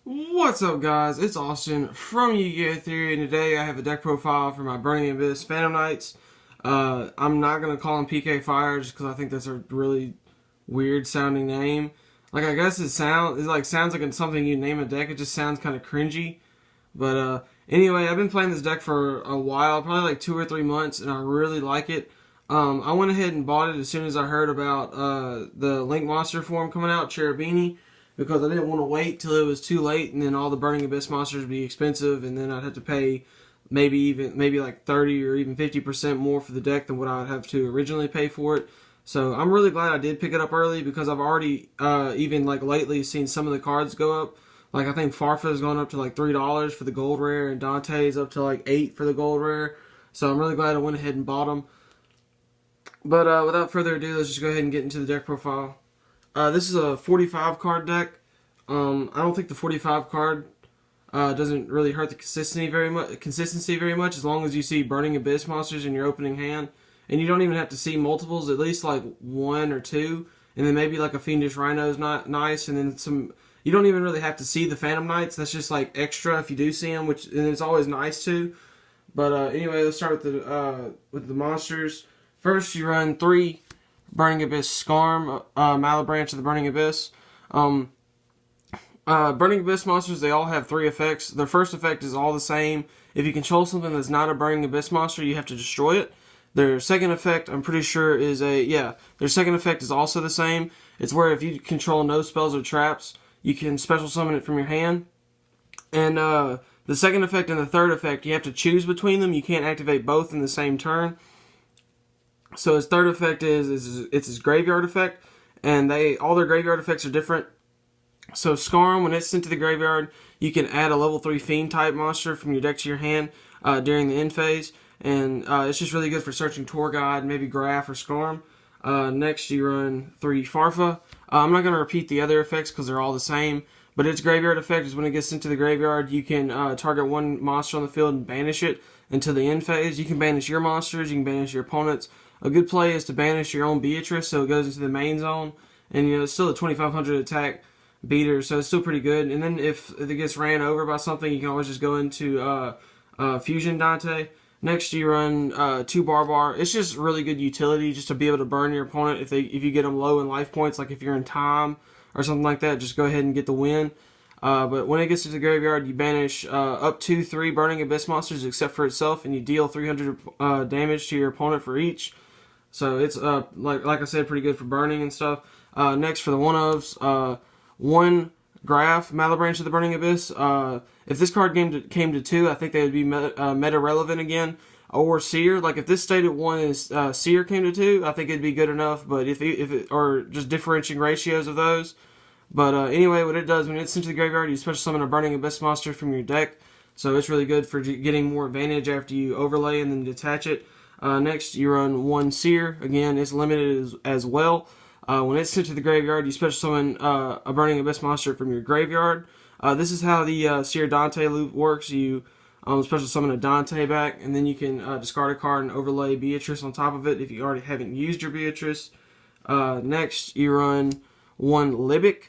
What's up, guys? It's Austin from Yu-Gi-Oh! Theory, and today I have a deck profile for my Burning Abyss Phantom Knights. I'm not going to call them PK Fire just because I think that's a really weird sounding name. Like, I guess sounds like it's something you name a deck. It just sounds kind of cringy. But anyway, I've been playing this deck for a while, probably like 2 or 3 months, and I really like it. I went ahead and bought it as soon as I heard about the Link Monster form coming out, Cherubini, because I didn't want to wait till it was too late, and then all the Burning Abyss monsters would be expensive, and then I'd have to pay maybe like 30 or even 50% more for the deck than what I'd have to originally pay for it. So I'm really glad I did pick it up early because I've already even like lately seen some of the cards go up. Like I think Farfa has gone up to like $3 for the gold rare, and Dante is up to like 8 for the gold rare. So I'm really glad I went ahead and bought them. But without further ado, let's just go ahead and get into the deck profile. This is a 45 card deck. I don't think the 45 card doesn't really hurt the consistency very much as long as you see Burning Abyss monsters in your opening hand, and you don't even have to see multiples. At least like one or two, and then maybe like a Fiendish Rhino is not nice, and then some. You don't even really have to see the Phantom Knights. That's just like extra if you do see them, which and it's always nice too. But anyway, let's start with the monsters. First, you run 3 Burning Abyss Skarm, Malebranche of the Burning Abyss. Burning Abyss monsters, they all have 3 effects. Their first effect is all the same. If you control something that's not a Burning Abyss monster, you have to destroy it. Their second effect, I'm pretty sure, their second effect is also the same. It's where if you control no spells or traps, you can special summon it from your hand. And the second effect and the third effect, you have to choose between them. You can't activate both in the same turn. So his third effect it's his graveyard effect, and all their graveyard effects are different. So Skarm, when it's sent to the graveyard, you can add a level 3 Fiend type monster from your deck to your hand during the end phase, and it's just really good for searching Tour Guide, maybe Graph or Skarm. Next, you run 3 Farfa. I'm not going to repeat the other effects because they're all the same, but its graveyard effect is when it gets sent to the graveyard, you can target one monster on the field and banish it until the end phase. You can banish your monsters, you can banish your opponents. A good play is to banish your own Beatrice so it goes into the main zone, and it's still a 2500 attack beater, so it's still pretty good. And then if it gets ran over by something, you can always just go into Fusion Dante. Next, you run 2 Barbar. It's just really good utility just to be able to burn your opponent if you get them low in life points, like if you're in time or something like that. Just go ahead and get the win. But when it gets to the graveyard, you banish up to 3 Burning Abyss monsters except for itself, and you deal 300 damage to your opponent for each. So it's like I said, pretty good for burning and stuff. Next, for the one-ofs, 1 Graph, Malebranche of the Burning Abyss. If this card came to 2, I think they would be meta relevant again. Or Seer, like if this stayed at 1 and Seer came to 2, I think it'd be good enough. But if it or just differentiating ratios of those. But anyway, what it does when it's sent to the graveyard, you special summon a Burning Abyss monster from your deck. So it's really good for getting more advantage after you overlay and then detach it. Next, you run 1 Seer. Again, it's limited as well. When it's sent to the graveyard, you special summon a Burning Abyss monster from your graveyard. This is how the Seer Dante loop works. You special summon a Dante back, and then you can discard a card and overlay Beatrice on top of it if you already haven't used your Beatrice. Next, you run 1 Libic.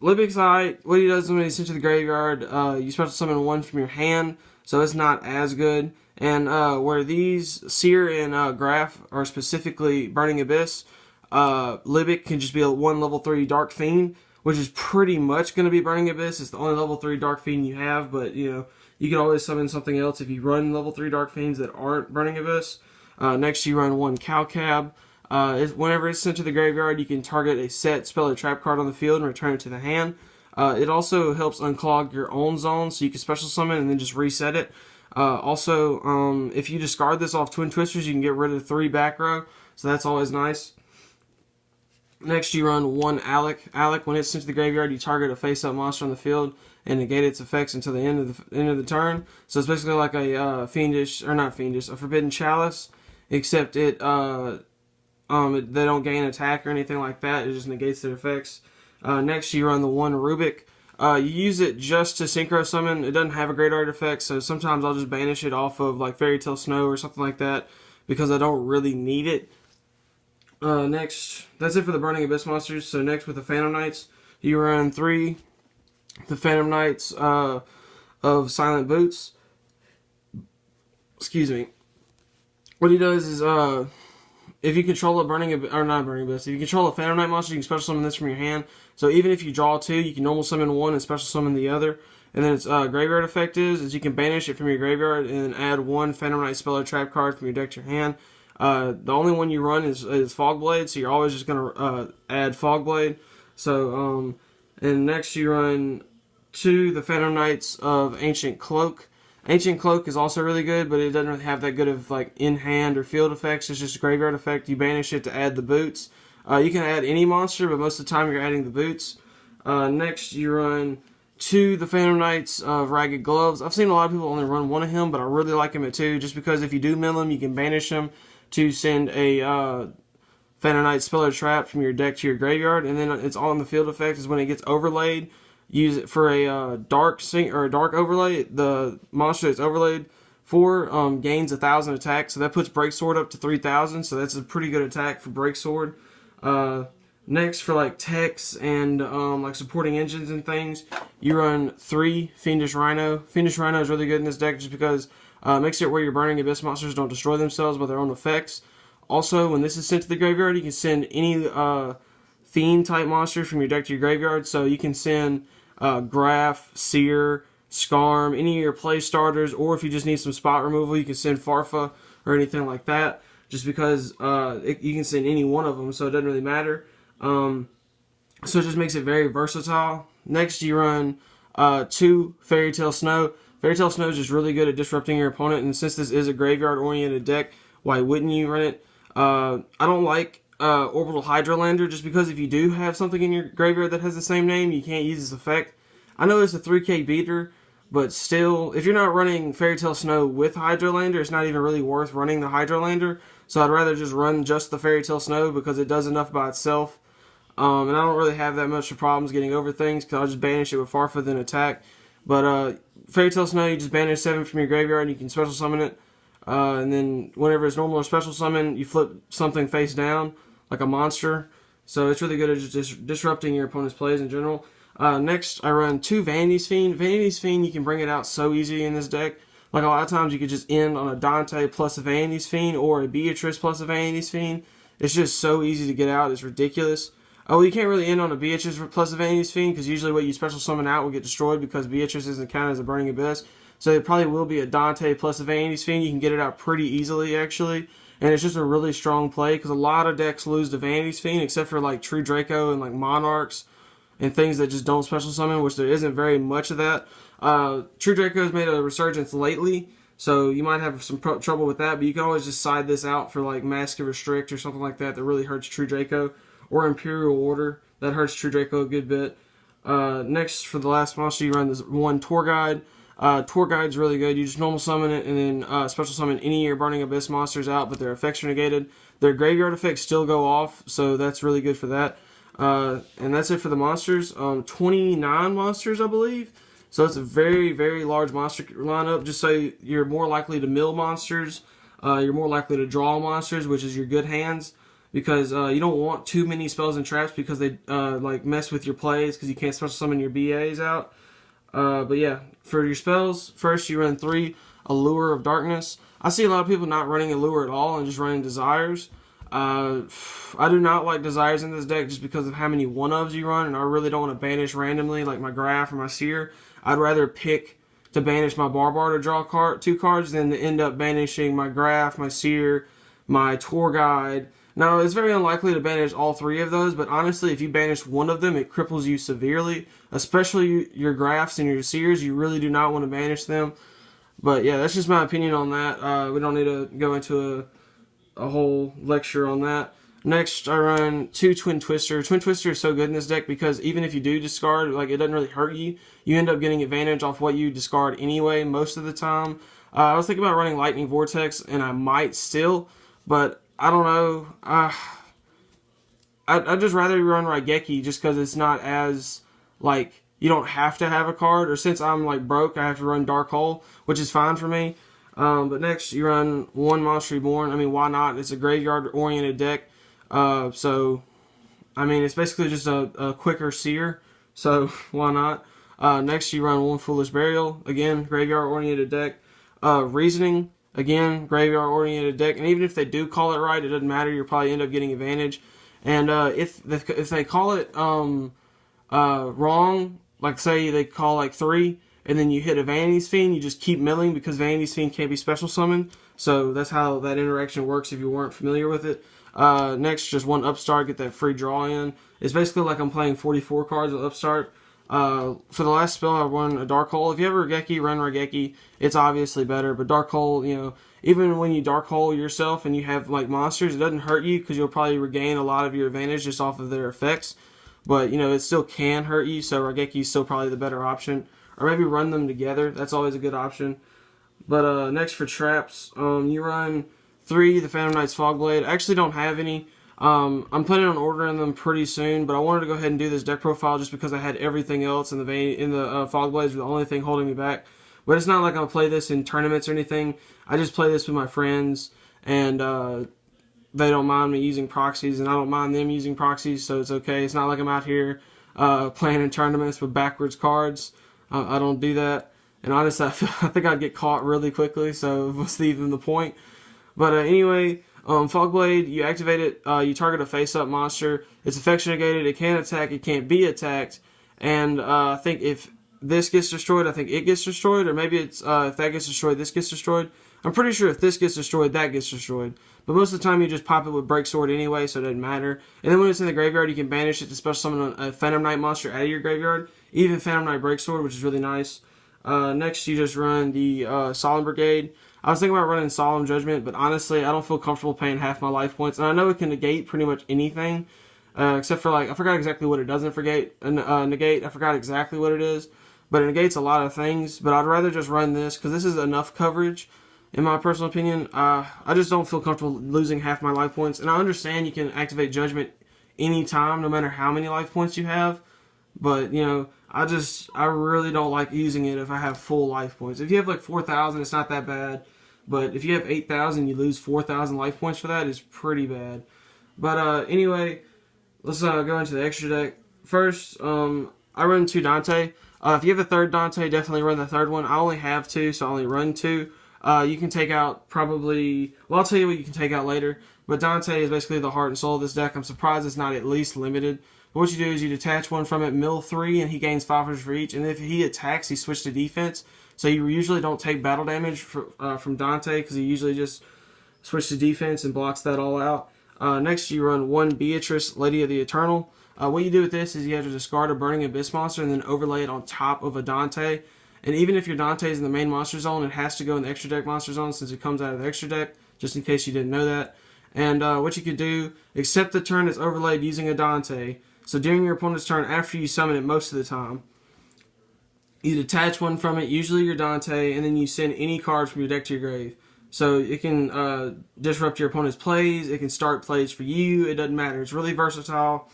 Libic's alright. What he does when he's sent to the graveyard, you special summon 1 from your hand, so it's not as good. And where these Seer and Graph are specifically Burning Abyss, Libic can just be a 1 level 3 Dark Fiend, which is pretty much going to be Burning Abyss. It's the only level 3 Dark Fiend you have, but you can always summon something else if you run level 3 Dark Fiends that aren't Burning Abyss. Next, you run 1 Cowcab. Whenever it's sent to the graveyard, you can target a set spell or trap card on the field and return it to the hand. It also helps unclog your own zone, so you can special summon and then just reset it. Also, if you discard this off Twin Twisters, you can get rid of 3 back row, so that's always nice. Next, you run 1 Alec. Alec, when it's sent to the graveyard, you target a face-up monster on the field and negate its effects until the end of the turn. So it's basically like a a Forbidden Chalice, except they don't gain attack or anything like that. It just negates their effects. Next, you run the 1 Rubik. You use it just to synchro summon. It doesn't have a great art effect, so sometimes I'll just banish it off of like Fairy Tale Snow or something like that because I don't really need it. Next, that's it for the Burning Abyss monsters. So next with the Phantom Knights, you run 3 the Phantom Knights of Silent Boots. Excuse me. What he does is if you control a or not burning abyss, if you control a Phantom Knight monster, you can special summon this from your hand. So even if you draw two, you can normal summon one and special summon the other. And then its graveyard effect is you can banish it from your graveyard and add one Phantom Knight spell or trap card from your deck to your hand. The only one you run is Fogblade, so you're always just going to add Fogblade. So, and next you run the Phantom Knights of Ancient Cloak. Ancient Cloak is also really good, but it doesn't really have that good of like in-hand or field effects. It's just a graveyard effect. You banish it to add the boots. You can add any monster, but most of the time you're adding the boots. Next you run the Phantom Knights of Ragged Gloves. I've seen a lot of people only run one of him, but I really like him at 2, just because if you do mill him, you can banish him to send a Phantom Knight spell or trap from your deck to your graveyard, and then it's on the field effect is when it gets overlaid. Use it for a dark overlay. The monster that's overlaid for gains 1,000 attack, so that puts Breaksword up to 3,000. So that's a pretty good attack for Breaksword. Next, for like techs and like supporting engines and things, you run 3 Fiendish Rhino. Fiendish Rhino is really good in this deck just because it makes it where your Burning Abyss monsters don't destroy themselves by their own effects. Also, when this is sent to the graveyard, you can send any Fiend type monster from your deck to your graveyard. So you can send Graf, Seer, Skarm, any of your play starters, or if you just need some spot removal, you can send Farfa or anything like that, just because you can send any one of them, so it doesn't really matter. So it just makes it very versatile. Next, you run 2 Fairy Tale Snow. Fairy Tale Snow is just really good at disrupting your opponent, and since this is a graveyard-oriented deck, why wouldn't you run it? I don't like Orbital Hydrolander, just because if you do have something in your graveyard that has the same name, you can't use this effect. I know it's a 3k beater, but still, if you're not running Fairy Tale Snow with Hydrolander, it's not even really worth running the Hydrolander. So I'd rather just run just the Fairy Tale Snow because it does enough by itself. And I don't really have that much problems getting over things because I'll just banish it with Farfa then attack. But Fairy Tale Snow, you just banish 7 from your graveyard and you can special summon it. And then whenever it's normal or special summon, you flip something face down, like a monster. So it's really good at just disrupting your opponent's plays in general. Next, I run 2 Vanity's Fiend. Vanity's Fiend, you can bring it out so easy in this deck. Like a lot of times you could just end on a Dante plus a Vanity's Fiend or a Beatrice plus a Vanity's Fiend. It's just so easy to get out, it's ridiculous. Oh, well, you can't really end on a Beatrice plus a Vanity's Fiend because usually what you special summon out will get destroyed because Beatrice isn't counted as a Burning Abyss. So it probably will be a Dante plus a Vanity's Fiend. You can get it out pretty easily, actually. And it's just a really strong play because a lot of decks lose to Vanity's Fiend except for like True Draco and like Monarchs and things that just don't special summon, which there isn't very much of that. True Draco has made a resurgence lately, so you might have some trouble with that, but you can always just side this out for like Mask of Restrict or something like that that really hurts True Draco, or Imperial Order, that hurts True Draco a good bit. Next, for the last monster, you run this 1 Tour Guide. Tour Guide's really good. You just normal summon it and then special summon any of your Burning Abyss monsters out, but their effects are negated. Their graveyard effects still go off, so that's really good for that. And that's it for the monsters. 29 monsters, I believe. So it's a very, very large monster lineup. Just so you're more likely to mill monsters. You're more likely to draw monsters, which is your good hands. Because you don't want too many spells and traps because they like mess with your plays because you can't special summon your BAs out. But yeah, for your spells, first you run 3 Allure of Darkness. I see a lot of people not running Allure at all and just running Desires. I do not like Desires in this deck just because of how many one-ofs you run, and I really don't want to banish randomly like my Graf or my Seer. I'd rather pick to banish my Barbar to draw 2 cards than to end up banishing my Graf, my Seer, my Tour Guide. Now, it's very unlikely to banish all 3 of those, but honestly, if you banish one of them, it cripples you severely, especially your Grafs and your Seers. You really do not want to banish them. But yeah, that's just my opinion on that. We don't need to go into a whole lecture on that. Next, I run 2 Twin Twister. Twin Twister is so good in this deck because even if you do discard, like it doesn't really hurt you. You end up getting advantage off what you discard anyway most of the time. I was thinking about running Lightning Vortex, and I might still, but I don't know. I'd just rather run Raigeki just because it's not as, like, you don't have to have a card. Or since I'm, like, broke, I have to run Dark Hole, which is fine for me. But next, you run 1 Monster Reborn. I mean, why not? It's a graveyard-oriented deck. So, I mean, it's basically just a quicker Seer. So, why not? Next, you run one Foolish Burial. Again, graveyard-oriented deck. Reasoning. Again, graveyard-oriented deck. And even if they do call it right, it doesn't matter. You'll probably end up getting advantage. And if they call it wrong, like say they call like 3, and then you hit a Vanity's Fiend, you just keep milling because Vanity's Fiend can't be special summoned. So that's how that interaction works if you weren't familiar with it. Next, just one Upstart, get that free draw in. It's basically like I'm playing 44 cards with Upstart. For the last spell, I run a Dark Hole. If you have Raigeki, run Raigeki. It's obviously better, but Dark Hole, you know, even when you Dark Hole yourself and you have like monsters, it doesn't hurt you because you'll probably regain a lot of your advantage just off of their effects. But, you know, it still can hurt you, so Raigeki is still probably the better option. Or maybe run them together. That's always a good option. But next for traps, you run 3, the Phantom Knight's Fogblade. I actually don't have any. I'm planning on ordering them pretty soon, but I wanted to go ahead and do this deck profile just because I had everything else, and the Fogblades were the only thing holding me back. But it's not like I'll play this in tournaments or anything. I just play this with my friends, and they don't mind me using proxies, and I don't mind them using proxies, so it's okay. It's not like I'm out here playing in tournaments with backwards cards. I don't do that. And honestly, I think I'd get caught really quickly, so what's even the point? But anyway, Fogblade, you activate it, you target a face-up monster. It's effection negated, it can't attack, it can't be attacked. And I think if this gets destroyed, I think it gets destroyed. Or maybe it's if that gets destroyed, this gets destroyed. I'm pretty sure if this gets destroyed, that gets destroyed. But most of the time, you just pop it with Break Sword anyway, so it doesn't matter. And then when it's in the graveyard, you can banish it to special summon a Phantom Knight monster out of your graveyard. Even Phantom Knight Break Sword, which is really nice. Next, you just run the Solemn Brigade. I was thinking about running Solemn Judgment, but honestly, I don't feel comfortable paying half my life points. And I know it can negate pretty much anything, except for, like, I forgot exactly what it doesn't negate. I forgot exactly what it is, but it negates a lot of things. But I'd rather just run this, because this is enough coverage, in my personal opinion. I just don't feel comfortable losing half my life points. And I understand you can activate Judgment anytime, no matter how many life points you have. But, you know, I really don't like using it if I have full life points. If you have like 4,000, it's not that bad. But if you have 8,000, you lose 4,000 life points for that, is pretty bad. But anyway, let's go into the extra deck. First, I run 2 Dante. If you have a third Dante, definitely run the third one. I only have 2, so I only run 2. You can take out probably... Well, I'll tell you what you can take out later. But Dante is basically the heart and soul of this deck. I'm surprised it's not at least limited. But what you do is you detach one from it, mill 3, and he gains 500 for each. And if he attacks, he switches to defense. So you usually don't take battle damage from Dante, because he usually just switches to defense and blocks that all out. Next, you run 1 Beatrice, Lady of the Eternal. What you do with this is you have to discard a Burning Abyss monster and then overlay it on top of a Dante. And even if your Dante is in the main monster zone, it has to go in the extra deck monster zone since it comes out of the extra deck, just in case you didn't know that. And what you could do, accept the turn is overlaid using a Dante. So during your opponent's turn, after you summon it most of the time, you detach one from it, usually your Dante, and then you send any cards from your deck to your grave. So it can disrupt your opponent's plays, it can start plays for you, it doesn't matter. It's really versatile,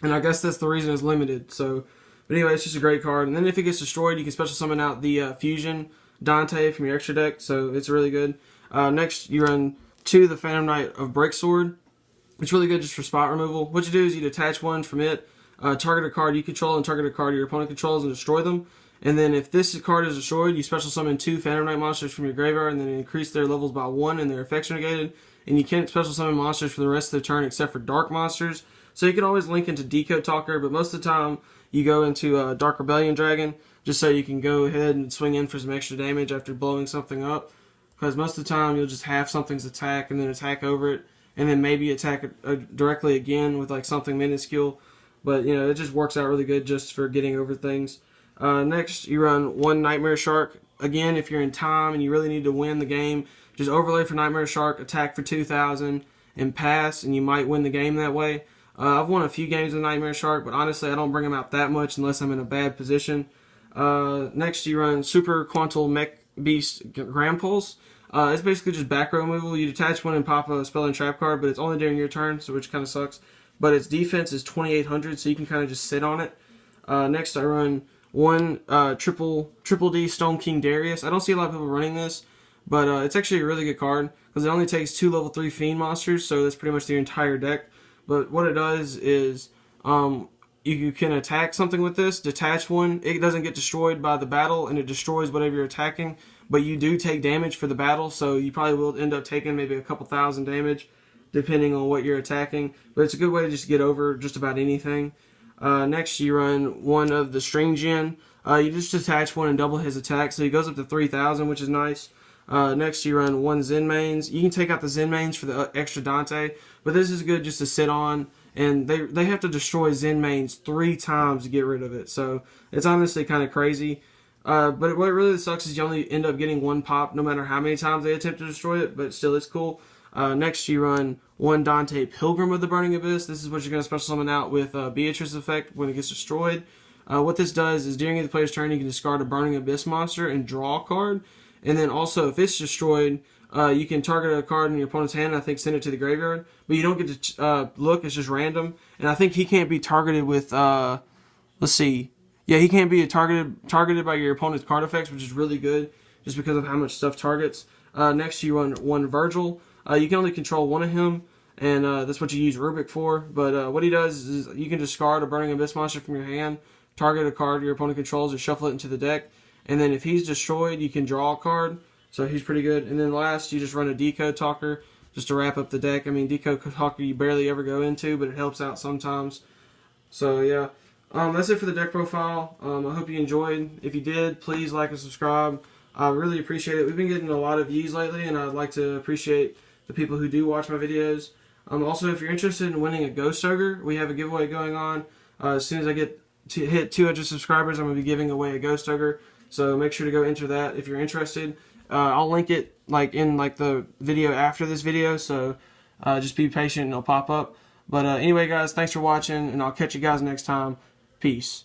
and I guess that's the reason it's limited. So, but anyway, it's just a great card. And then if it gets destroyed, you can special summon out the Fusion Dante from your extra deck, so it's really good. Next, you run 2 the Phantom Knight of Breaksword. It's really good just for spot removal. What you do is you detach one from it, target a card you control and target a card your opponent controls and destroy them. And then if this card is destroyed, you special summon 2 Phantom Knight monsters from your graveyard and then increase their levels by 1 and their effects are negated. And you can't special summon monsters for the rest of the turn except for dark monsters. So you can always link into Decode Talker, but most of the time you go into Dark Rebellion Dragon just so you can go ahead and swing in for some extra damage after blowing something up. Because most of the time you'll just have something's attack and then attack over it, and then maybe attack it directly again with like something minuscule. But you know, it just works out really good just for getting over things. Next, you run 1 Nightmare Shark. Again, if you're in time and you really need to win the game, just overlay for Nightmare Shark, attack for 2,000, and pass, and you might win the game that way. I've won a few games with Nightmare Shark, but honestly, I don't bring him out that much unless I'm in a bad position. Next, you run Super Quantal Mech Beast Grampulse. It's basically just back row removal. You detach one and pop a spell and trap card, but it's only during your turn, so which kind of sucks. But its defense is 2,800, so you can kind of just sit on it. Next, I run 1 triple D Stone King Darius. I don't see a lot of people running this, but it's actually a really good card because it only takes 2 level 3 Fiend monsters, so that's pretty much the entire deck. But what it does is you can attack something with this, detach one. It doesn't get destroyed by the battle, and it destroys whatever you're attacking. But you do take damage for the battle, so you probably will end up taking maybe a couple thousand damage, depending on what you're attacking. But it's a good way to just get over just about anything. Next, you run one of the String Gen. You just detach one and double his attack, so he goes up to 3,000, which is nice. Next, you run one Zen Mains. You can take out the Zen Mains for the extra Dante, but this is good just to sit on. And they have to destroy Zen Mains 3 times to get rid of it, so it's honestly kind of crazy. But what really sucks is you only end up getting 1 pop no matter how many times they attempt to destroy it, but still it's cool. Next, you run one Dante Pilgrim of the Burning Abyss. This is what you're going to special summon out with Beatrice effect when it gets destroyed. What this does is during the player's turn, you can discard a Burning Abyss monster and draw a card. And then also, if it's destroyed, you can target a card in your opponent's hand and I think send it to the graveyard. But you don't get to look, it's just random. And I think he can't be targeted with, let's see. Yeah, he can't be targeted by your opponent's card effects, which is really good, just because of how much stuff targets. Next, you run one Virgil. You can only control one of him, and that's what you use Rubik for. But what he does is you can discard a Burning Abyss monster from your hand, target a card your opponent controls, and shuffle it into the deck. And then if he's destroyed, you can draw a card. So he's pretty good. And then last, you just run a Decode Talker just to wrap up the deck. I mean, Decode Talker you barely ever go into, but it helps out sometimes. So yeah, that's it for the deck profile. I hope you enjoyed. If you did, please like and subscribe. I really appreciate it. We've been getting a lot of views lately, and I'd like to appreciate the people who do watch my videos. Also, if you're interested in winning a Ghost Ogre, we have a giveaway going on. As soon as I get to hit 200 subscribers, I'm going to be giving away a Ghost Ogre. So make sure to go enter that if you're interested. I'll link it in the video after this video, so just be patient and it'll pop up. But anyway, guys, thanks for watching, and I'll catch you guys next time. Peace.